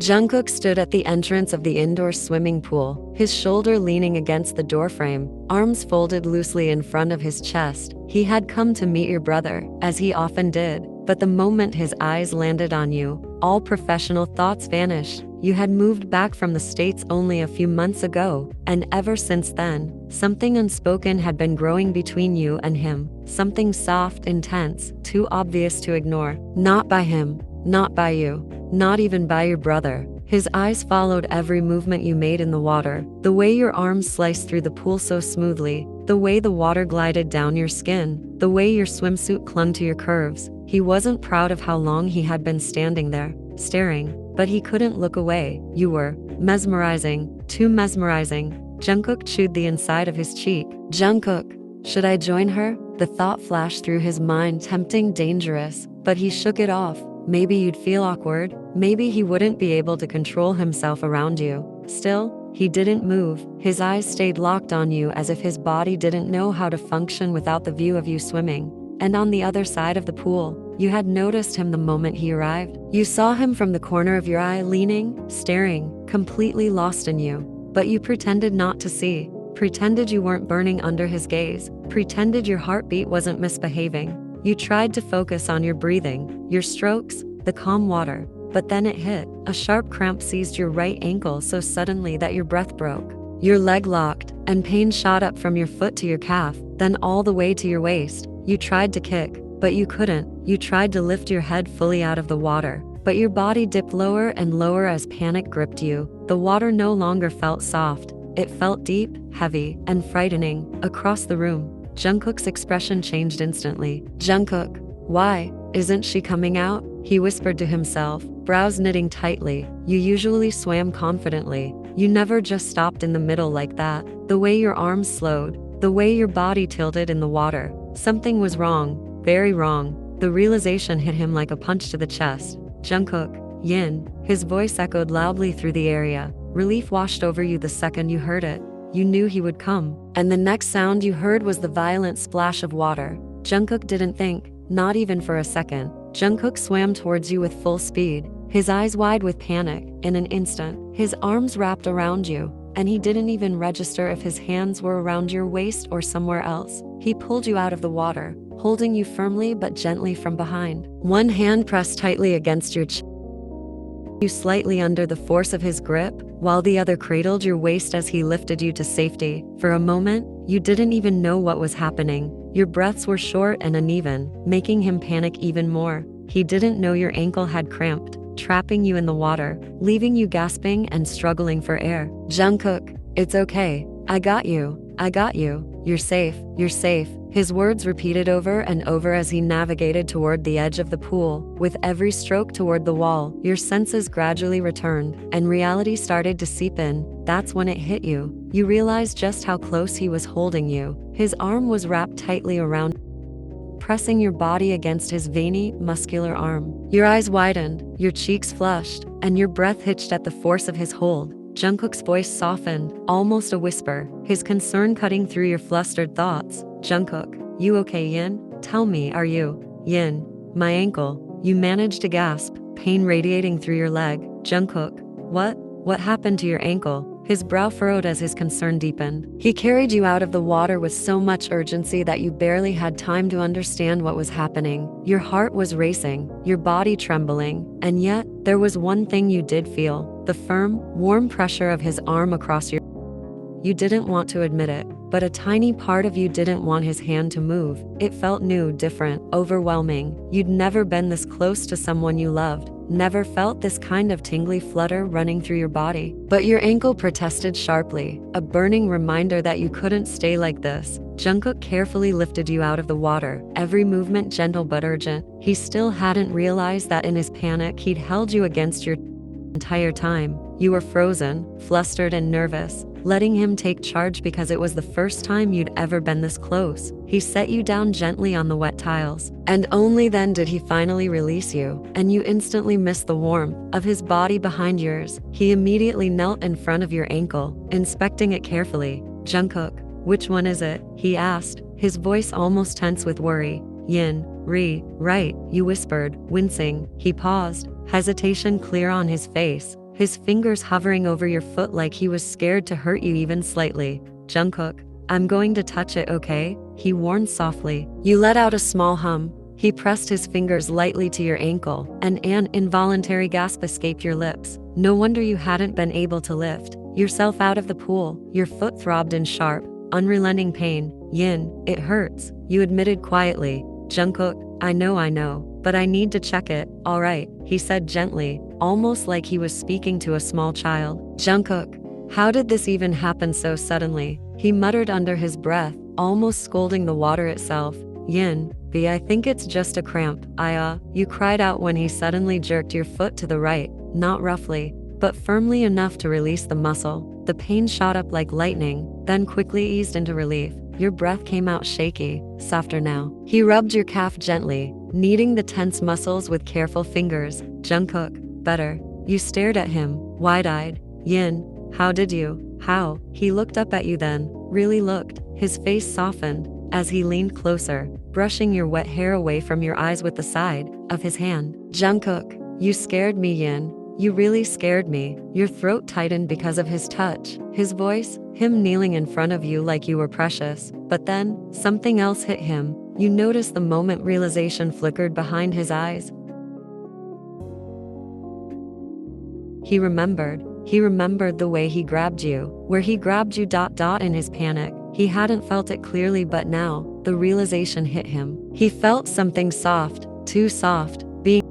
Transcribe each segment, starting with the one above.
Jungkook stood at the entrance of the indoor swimming pool, his shoulder leaning against the doorframe, arms folded loosely in front of his chest. He had come to meet your brother, as he often did, but the moment his eyes landed on you, all professional thoughts vanished. You had moved back from the States only a few months ago, and ever since then, something unspoken had been growing between you and him. Something soft, intense, too obvious to ignore. Not by him, not by you, not even by your brother. His eyes followed every movement you made in the water, the way your arms sliced through the pool so smoothly, the way the water glided down your skin, the way your swimsuit clung to your curves. He wasn't proud of how long he had been standing there, staring, but he couldn't look away. You were mesmerizing, too mesmerizing. Jungkook chewed the inside of his cheek. Jungkook, should I join her? The thought flashed through his mind, tempting, dangerous, but he shook it off. Maybe you'd feel awkward. Maybe he wouldn't be able to control himself around you. Still, he didn't move. His eyes stayed locked on you as if his body didn't know how to function without the view of you swimming. And on the other side of the pool, you had noticed him the moment he arrived. You saw him from the corner of your eye, leaning, staring, completely lost in you. But you pretended not to see, pretended you weren't burning under his gaze, pretended your heartbeat wasn't misbehaving. You tried to focus on your breathing, your strokes, the calm water, but then it hit. A sharp cramp seized your right ankle so suddenly that your breath broke. Your leg locked, and pain shot up from your foot to your calf, then all the way to your waist. You tried to kick, but you couldn't. You tried to lift your head fully out of the water, but your body dipped lower and lower as panic gripped you. The water no longer felt soft. It felt deep, heavy, and frightening. Across the room, Jungkook's expression changed instantly. Jungkook, why isn't she coming out? He whispered to himself, brows knitting tightly. You usually swam confidently. You never just stopped in the middle like that. The way your arms slowed, the way your body tilted in the water. Something was wrong, very wrong. The realization hit him like a punch to the chest. Jungkook, Yin. His voice echoed loudly through the area. Relief washed over you the second you heard it. You knew he would come. And the next sound you heard was the violent splash of water. Jungkook didn't think, not even for a second. Jungkook swam towards you with full speed, his eyes wide with panic. In an instant, his arms wrapped around you, and he didn't even register if his hands were around your waist or somewhere else. He pulled you out of the water, holding you firmly but gently from behind. One hand pressed tightly against your chest, you slightly under the force of his grip, while the other cradled your waist as he lifted you to safety. For a moment, you didn't even know what was happening. Your breaths were short and uneven, making him panic even more. He didn't know your ankle had cramped, trapping you in the water, leaving you gasping and struggling for air. Jungkook, it's okay. I got you. I got you. You're safe. You're safe. His words repeated over and over as he navigated toward the edge of the pool. With every stroke toward the wall, your senses gradually returned, and reality started to seep in. That's when it hit you. You realized just how close he was holding you. His arm was wrapped tightly around, pressing your body against his veiny, muscular arm. Your eyes widened, your cheeks flushed, and your breath hitched at the force of his hold. Jungkook's voice softened, almost a whisper, his concern cutting through your flustered thoughts. Jungkook, you okay, Yin? Tell me, are you? Yin, my ankle. You managed to gasp, pain radiating through your leg. Jungkook, what? What happened to your ankle? His brow furrowed as his concern deepened. He carried you out of the water with so much urgency that you barely had time to understand what was happening. Your heart was racing, your body trembling, and yet, there was one thing you did feel, the firm, warm pressure of his arm across your. You didn't want to admit it, but a tiny part of you didn't want his hand to move. It felt new, different, overwhelming. You'd never been this close to someone you loved, never felt this kind of tingly flutter running through your body. But your ankle protested sharply, a burning reminder that you couldn't stay like this. Jungkook carefully lifted you out of the water, every movement gentle but urgent. He still hadn't realized that in his panic he'd held you against your entire time. You were frozen, flustered and nervous, letting him take charge because it was the first time you'd ever been this close. He set you down gently on the wet tiles, and only then did he finally release you, and you instantly missed the warmth of his body behind yours. He immediately knelt in front of your ankle, inspecting it carefully. Jungkook, which one is it? He asked, his voice almost tense with worry. Yin, right, you whispered, wincing. He paused, hesitation clear on his face. his fingers hovering over your foot like he was scared to hurt you even slightly. "Jungkook, I'm going to touch it, okay?" he warned softly. You let out a small hum. He pressed his fingers lightly to your ankle, and an involuntary gasp escaped your lips. No wonder you hadn't been able to lift yourself out of the pool. Your foot throbbed in sharp, unrelenting pain. "Yin, it hurts," you admitted quietly. "Jungkook, I know, but I need to check it." "All right," he said gently, almost like he was speaking to a small child. "Jungkook, how did this even happen so suddenly?" he muttered under his breath, almost scolding the water itself. "Yin, I think it's just a cramp." You cried out when he suddenly jerked your foot to the right, not roughly, but firmly enough to release the muscle. The pain shot up like lightning, then quickly eased into relief. Your breath came out shaky, softer now. He rubbed your calf gently, kneading the tense muscles with careful fingers. "Jungkook, better." You stared at him, wide-eyed. "Yin, how did you?" "How?" He looked up at you then, really looked. His face softened as he leaned closer, brushing your wet hair away from your eyes with the side of his hand. "Jungkook, you scared me, Yin. You really scared me." Your throat tightened because of his touch, his voice, him kneeling in front of you like you were precious. But then, something else hit him. You noticed the moment realization flickered behind his eyes. He remembered the way he grabbed you, where he grabbed you in his panic. He hadn't felt it clearly, but now, the realization hit him. He felt something soft, too soft, being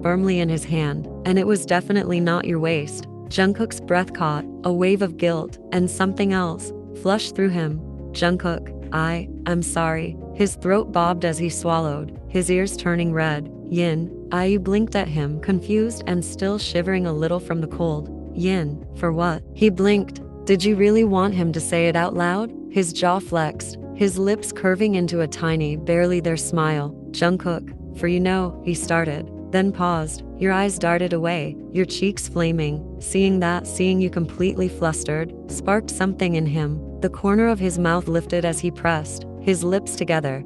firmly in his hand, and it was definitely not your waist. Jungkook's breath caught, a wave of guilt, and something else flushed through him. "Jungkook, I'm sorry." His throat bobbed as he swallowed, his ears turning red. "Yin." You blinked at him, confused and still shivering a little from the cold. "Yin, for what?" He blinked. Did you really want him to say it out loud? His jaw flexed, his lips curving into a tiny, barely there smile. "Jungkook, for he started, then paused. Your eyes darted away, your cheeks flaming. Seeing you completely flustered, sparked something in him. The corner of his mouth lifted as he pressed his lips together.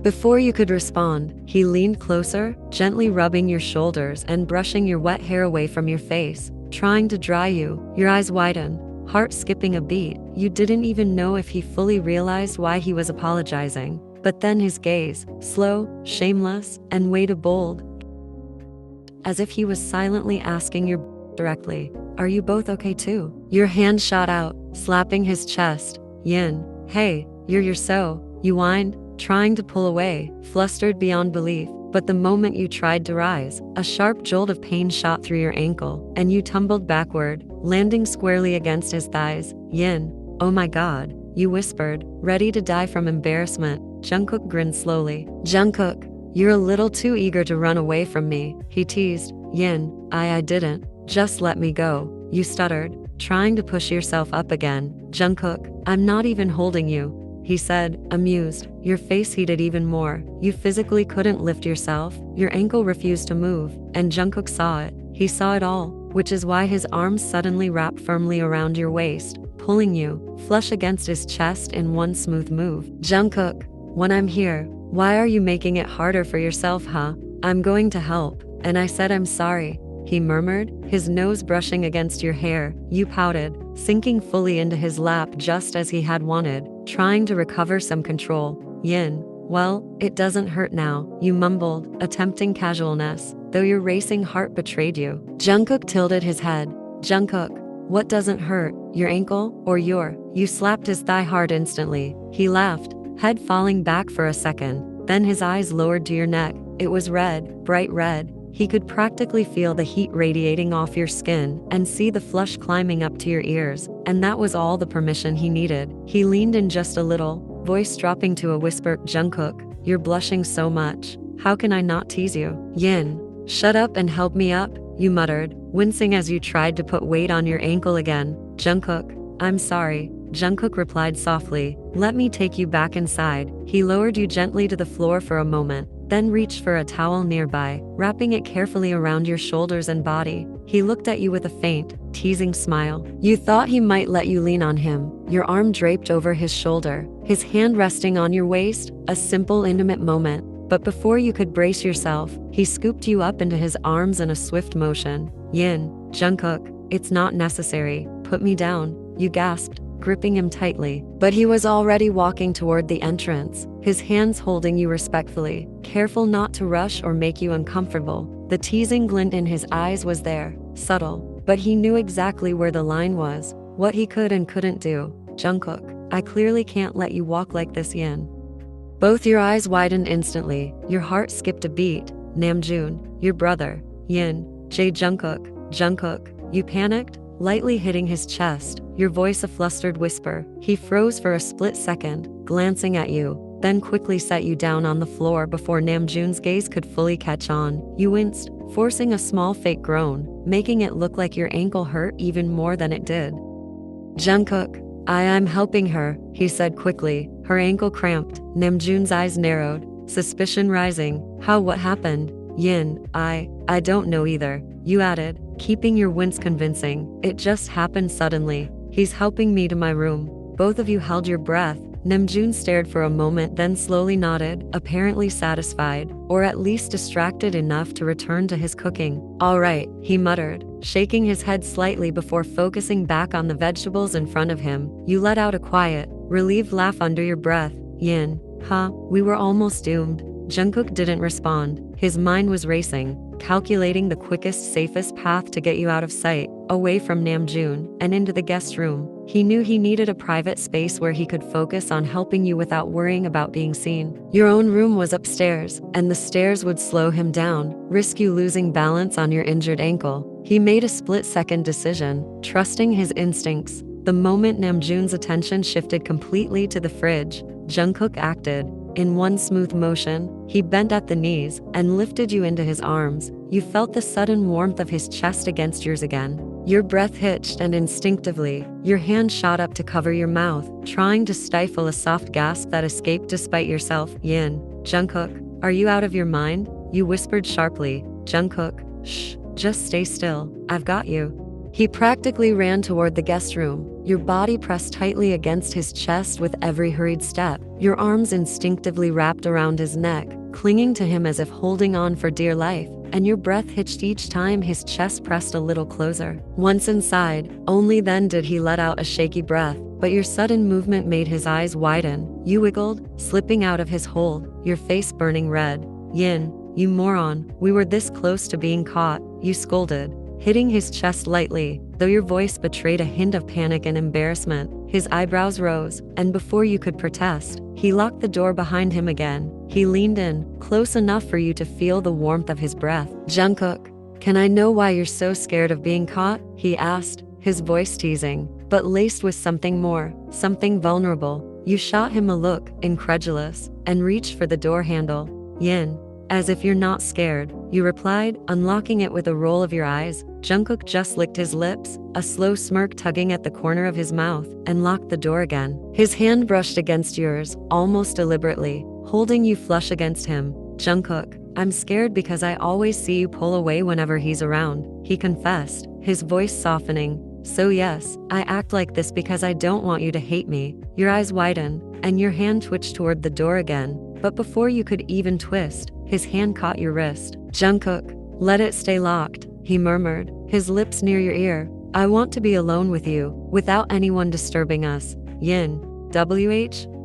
Before you could respond, he leaned closer, gently rubbing your shoulders and brushing your wet hair away from your face, trying to dry you. Your eyes widened, heart skipping a beat. You didn't even know if he fully realized why he was apologizing. But then his gaze, slow, shameless, and way too bold, as if he was silently asking you directly, "Are you both okay too?" Your hand shot out, slapping his chest. "Yin, hey, you're so," you whined, trying to pull away, flustered beyond belief. But the moment you tried to rise, a sharp jolt of pain shot through your ankle, and you tumbled backward, landing squarely against his thighs. "Yin, oh my god," you whispered, ready to die from embarrassment. Jungkook grinned slowly. "Jungkook, you're a little too eager to run away from me," he teased. "Yin, I didn't. Just let me go," you stuttered, trying to push yourself up again. "Jungkook, I'm not even holding you," he said, amused. Your face heated even more. You physically couldn't lift yourself, your ankle refused to move, and Jungkook saw it. He saw it all, which is why his arms suddenly wrapped firmly around your waist, pulling you, flush against his chest in one smooth move. "Jungkook, when I'm here, why are you making it harder for yourself, huh? I'm going to help, and I said I'm sorry," he murmured, his nose brushing against your hair. You pouted, sinking fully into his lap just as he had wanted, trying to recover some control. "Yin, well, it doesn't hurt now," you mumbled, attempting casualness, though your racing heart betrayed you. Jungkook tilted his head. "Jungkook, what doesn't hurt, your ankle, or your?" You slapped his thigh hard instantly. He laughed, head falling back for a second, then his eyes lowered to your neck. It was red, bright red. He could practically feel the heat radiating off your skin and see the flush climbing up to your ears, and that was all the permission he needed. He leaned in just a little, voice dropping to a whisper. "Jungkook, you're blushing so much. How can I not tease you?" "Yin, shut up and help me up," you muttered, wincing as you tried to put weight on your ankle again. "Jungkook, I'm sorry," Jungkook replied softly. "Let me take you back inside." He lowered you gently to the floor for a moment, then reached for a towel nearby, wrapping it carefully around your shoulders and body. He looked at you with a faint, teasing smile. You thought he might let you lean on him, your arm draped over his shoulder, his hand resting on your waist, a simple, intimate moment. But before you could brace yourself, he scooped you up into his arms in a swift motion. Yin, Jungkook, it's not necessary, put me down, you gasped, gripping him tightly. But he was already walking toward the entrance, his hands holding you respectfully, careful not to rush or make you uncomfortable. The teasing glint in his eyes was there, subtle, but he knew exactly where the line was, what he could and couldn't do. Jungkook, I clearly can't let you walk like this, Yin. Both your eyes widened instantly, your heart skipped a beat. Namjoon, your brother. Yin, Jungkook, you panicked, lightly hitting his chest, your voice a flustered whisper. He froze for a split second, glancing at you, then quickly set you down on the floor before Namjoon's gaze could fully catch on. You winced, forcing a small fake groan, making it look like your ankle hurt even more than it did. Jungkook, I'm helping her, he said quickly, her ankle cramped. Namjoon's eyes narrowed, suspicion rising. What happened? Yin, I don't know either, you added, keeping your wince convincing. It just happened suddenly. He's helping me to my room. Both of you held your breath. Namjoon stared for a moment, then slowly nodded, apparently satisfied, or at least distracted enough to return to his cooking. All right, he muttered, shaking his head slightly before focusing back on the vegetables in front of him. You let out a quiet, relieved laugh under your breath. Yin, we were almost doomed. Jungkook didn't respond. His mind was racing, calculating the quickest, safest path to get you out of sight, away from Namjoon, and into the guest room. He knew he needed a private space where he could focus on helping you without worrying about being seen. Your own room was upstairs, and the stairs would slow him down, risk you losing balance on your injured ankle. He made a split-second decision, trusting his instincts. The moment Namjoon's attention shifted completely to the fridge, Jungkook acted. In one smooth motion, he bent at the knees and lifted you into his arms. You felt the sudden warmth of his chest against yours again. Your breath hitched, and instinctively, your hand shot up to cover your mouth, trying to stifle a soft gasp that escaped despite yourself. Yin, Jungkook, are you out of your mind? You whispered sharply. Jungkook, shh, just stay still, I've got you. He practically ran toward the guest room, your body pressed tightly against his chest with every hurried step, your arms instinctively wrapped around his neck, clinging to him as if holding on for dear life, and your breath hitched each time his chest pressed a little closer. Once inside, only then did he let out a shaky breath, but your sudden movement made his eyes widen. You wiggled, slipping out of his hold, your face burning red. Yin, you moron, we were this close to being caught, you scolded, hitting his chest lightly, though your voice betrayed a hint of panic and embarrassment. His eyebrows rose, and before you could protest, he locked the door behind him again. He leaned in, close enough for you to feel the warmth of his breath. Jungkook, can I know why you're so scared of being caught? He asked, his voice teasing, but laced with something more, something vulnerable. You shot him a look, incredulous, and reached for the door handle. Yin, as if you're not scared, you replied, unlocking it with a roll of your eyes. Jungkook just licked his lips, a slow smirk tugging at the corner of his mouth, and locked the door again. His hand brushed against yours, almost deliberately, holding you flush against him. Jungkook, I'm scared because I always see you pull away whenever he's around, he confessed, his voice softening. So yes, I act like this because I don't want you to hate me. Your eyes widened, and your hand twitched toward the door again, but before you could even twist, his hand caught your wrist. Jungkook, let it stay locked, he murmured, his lips near your ear. I want to be alone with you, without anyone disturbing us. Yin,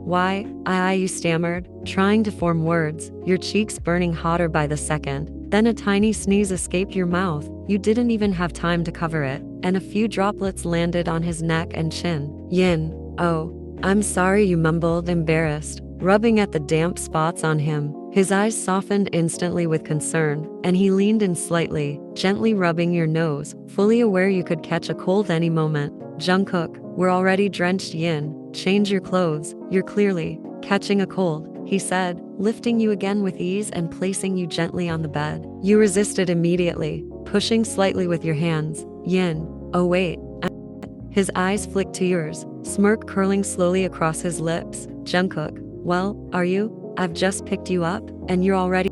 why, you stammered, trying to form words, your cheeks burning hotter by the second. Then a tiny sneeze escaped your mouth. You didn't even have time to cover it, and a few droplets landed on his neck and chin. Yin, oh, I'm sorry, you mumbled, embarrassed, rubbing at the damp spots on him. His eyes softened instantly with concern, and he leaned in slightly, gently rubbing your nose, fully aware you could catch a cold any moment. Jungkook, we're already drenched. Yin, change your clothes, you're clearly catching a cold, he said, lifting you again with ease and placing you gently on the bed. You resisted immediately, pushing slightly with your hands. Yin, oh wait. His eyes flicked to yours, smirk curling slowly across his lips. Jungkook, well, are you? I've just picked you up, and you're already.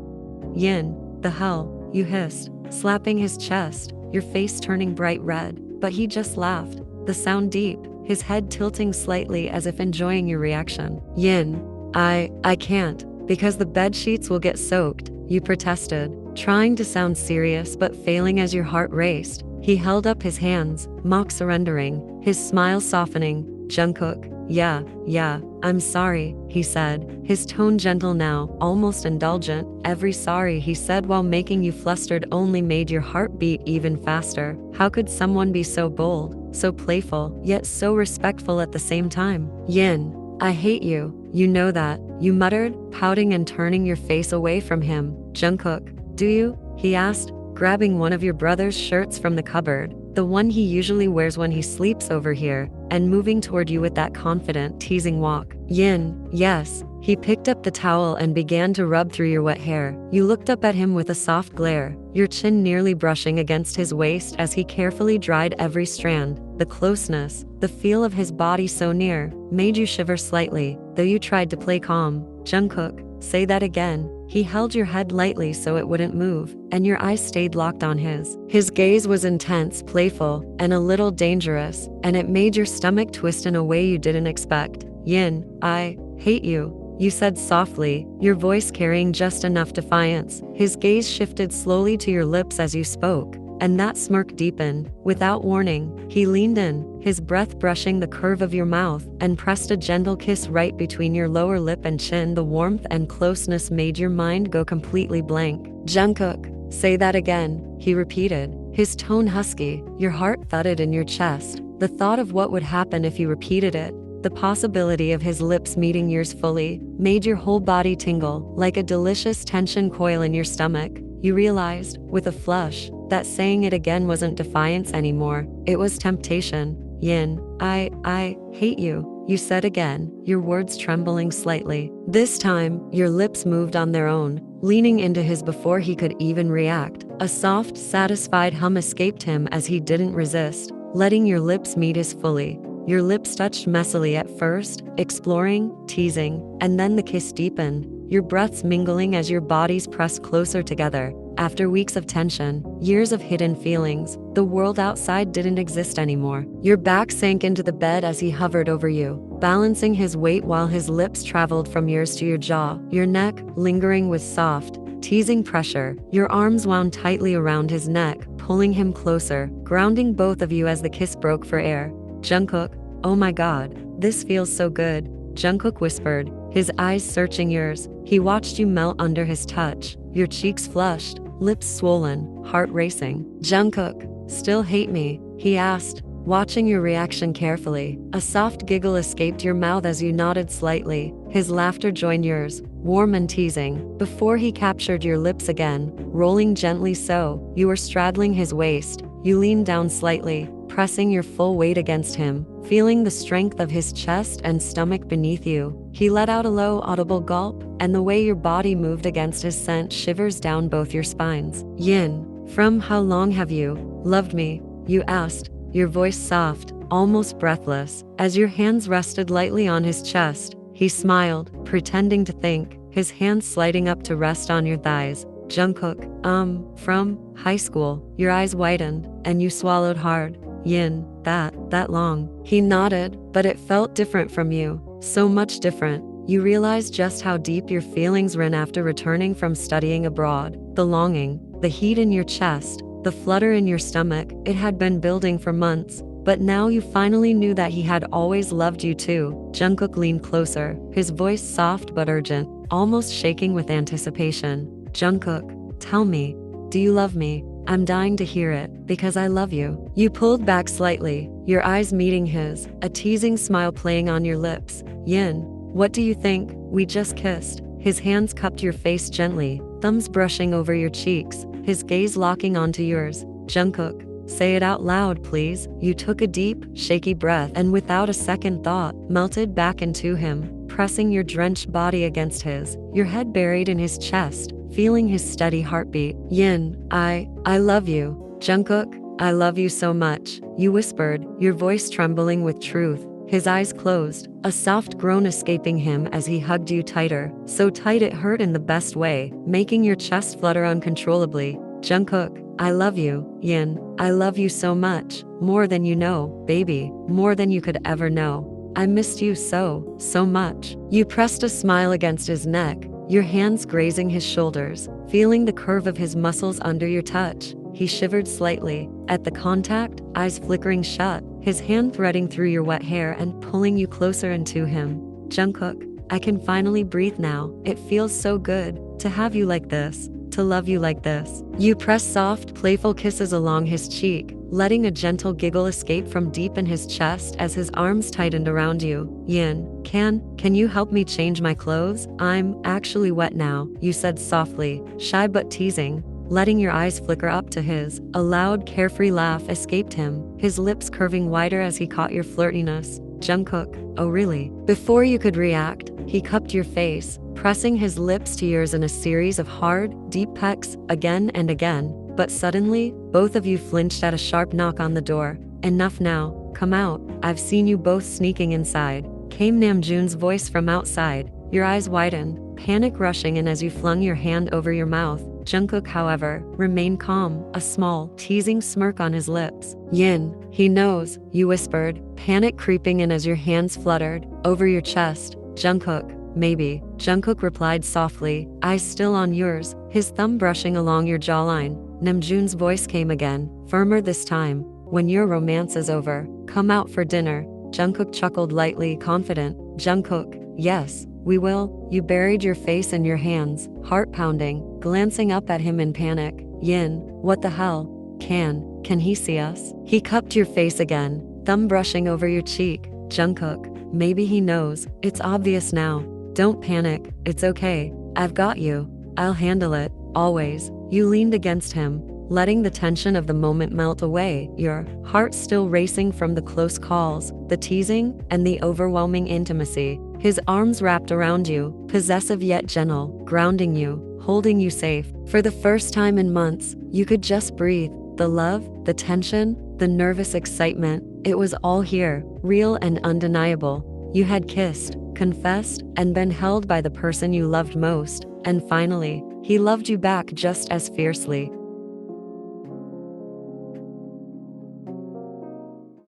Yin, the hell, you hissed, slapping his chest, your face turning bright red, but he just laughed, the sound deep, his head tilting slightly as if enjoying your reaction. Yin, I can't. Because the bed sheets will get soaked, you protested, trying to sound serious but failing as your heart raced. He held up his hands, mock surrendering, his smile softening. Jungkook, yeah, I'm sorry, he said, his tone gentle now, almost indulgent. Every sorry he said while making you flustered only made your heart beat even faster. How could someone be so bold, so playful, yet so respectful at the same time? Yin, I hate you, you know that, you muttered, pouting and turning your face away from him. Jungkook, do you? He asked, grabbing one of your brother's shirts from the cupboard, the one he usually wears when he sleeps over here, and moving toward you with that confident, teasing walk. Yin, yes. He picked up the towel and began to rub through your wet hair. You looked up at him with a soft glare, your chin nearly brushing against his waist as he carefully dried every strand. The closeness, the feel of his body so near, made you shiver slightly, though you tried to play calm. Jungkook, say that again. He held your head lightly so it wouldn't move, and your eyes stayed locked on his. His gaze was intense, playful, and a little dangerous, and it made your stomach twist in a way you didn't expect. Yin, I hate you, you said softly, your voice carrying just enough defiance. His gaze shifted slowly to your lips as you spoke, and that smirk deepened. Without warning, he leaned in, his breath brushing the curve of your mouth, and pressed a gentle kiss right between your lower lip and chin. The warmth and closeness made your mind go completely blank. Jungkook, say that again, he repeated, his tone husky. Your heart thudded in your chest. The thought of what would happen if you repeated it, the possibility of his lips meeting yours fully, made your whole body tingle, like a delicious tension coil in your stomach. You realized, with a flush, that saying it again wasn't defiance anymore, it was temptation. Yin, I hate you, you said again, your words trembling slightly. This time, your lips moved on their own, leaning into his before he could even react. A soft, satisfied hum escaped him as he didn't resist, letting your lips meet his fully. Your lips touched messily at first, exploring, teasing, and then the kiss deepened, your breaths mingling as your bodies pressed closer together. After weeks of tension, years of hidden feelings, the world outside didn't exist anymore. Your back sank into the bed as he hovered over you, balancing his weight while his lips traveled from yours to your jaw, your neck lingering with soft, teasing pressure. Your arms wound tightly around his neck, pulling him closer, grounding both of you as the kiss broke for air. Jungkook, oh my god, this feels so good, Jungkook whispered, his eyes searching yours. He watched you melt under his touch, your cheeks flushed, lips swollen, heart racing. Jungkook, still hate me? He asked, watching your reaction carefully. A soft giggle escaped your mouth as you nodded slightly. His laughter joined yours, warm and teasing, before he captured your lips again, rolling gently so. You were straddling his waist. You leaned down slightly, pressing your full weight against him, feeling the strength of his chest and stomach beneath you. He let out a low, audible gulp, and the way your body moved against his sent shivers down both your spines. Yin, from how long have you loved me? You asked, your voice soft, almost breathless. As your hands rested lightly on his chest, he smiled, pretending to think, his hands sliding up to rest on your thighs. Jungkook, from high school. Your eyes widened, and you swallowed hard. Yin, that long. He nodded, but it felt different from you. So much different. You realized just how deep your feelings ran after returning from studying abroad. The longing, the heat in your chest, the flutter in your stomach, it had been building for months. But now you finally knew that he had always loved you too. Jungkook leaned closer, his voice soft but urgent, almost shaking with anticipation. Jungkook, tell me, do you love me? I'm dying to hear it, because I love you. You pulled back slightly, your eyes meeting his, a teasing smile playing on your lips. Yin, what do you think? We just kissed. His hands cupped your face gently, thumbs brushing over your cheeks, his gaze locking onto yours. Jungkook, say it out loud, please. You took a deep, shaky breath and without a second thought, melted back into him, pressing your drenched body against his, your head buried in his chest, feeling his steady heartbeat. Yin, I love you. Jungkook, I love you so much, you whispered, your voice trembling with truth. His eyes closed, a soft groan escaping him as he hugged you tighter, so tight it hurt in the best way, making your chest flutter uncontrollably. Jungkook, I love you. Yin, I love you so much, more than you know, baby, more than you could ever know. I missed you so much. You pressed a smile against his neck, your hands grazing his shoulders, feeling the curve of his muscles under your touch. He shivered slightly at the contact, eyes flickering shut, his hand threading through your wet hair and pulling you closer into him. Jungkook, I can finally breathe now. It feels so good to have you like this, to love you like this. You press soft, playful kisses along his cheek, letting a gentle giggle escape from deep in his chest as his arms tightened around you. Yin, can you help me change my clothes? I'm actually wet now, you said softly, shy but teasing, letting your eyes flicker up to his. A loud, carefree laugh escaped him, his lips curving wider as he caught your flirtiness. Jungkook, oh really? Before you could react, he cupped your face, pressing his lips to yours in a series of hard, deep pecks, again and again. But suddenly, both of you flinched at a sharp knock on the door. Enough now, come out, I've seen you both sneaking inside, came Namjoon's voice from outside. Your eyes widened, panic rushing in as you flung your hand over your mouth. Jungkook, however, remained calm, a small, teasing smirk on his lips. Yin, he knows, you whispered, panic creeping in as your hands fluttered over your chest. Jungkook, maybe, Jungkook replied softly, eyes still on yours, his thumb brushing along your jawline. Namjoon's voice came again, firmer this time. When your romance is over, come out for dinner. Jungkook chuckled lightly, confident. Jungkook, yes, we will. You buried your face in your hands, heart pounding, glancing up at him in panic. Yin, what the hell? Can he see us? He cupped your face again, thumb brushing over your cheek. Jungkook, maybe he knows. It's obvious now. Don't panic, it's okay. I've got you. I'll handle it, always. You leaned against him, letting the tension of the moment melt away, your heart still racing from the close calls, the teasing, and the overwhelming intimacy. His arms wrapped around you, possessive yet gentle, grounding you, holding you safe. For the first time in months, you could just breathe. The love, the tension, the nervous excitement, it was all here, real and undeniable. You had kissed, confessed, and been held by the person you loved most. And finally, he loved you back just as fiercely.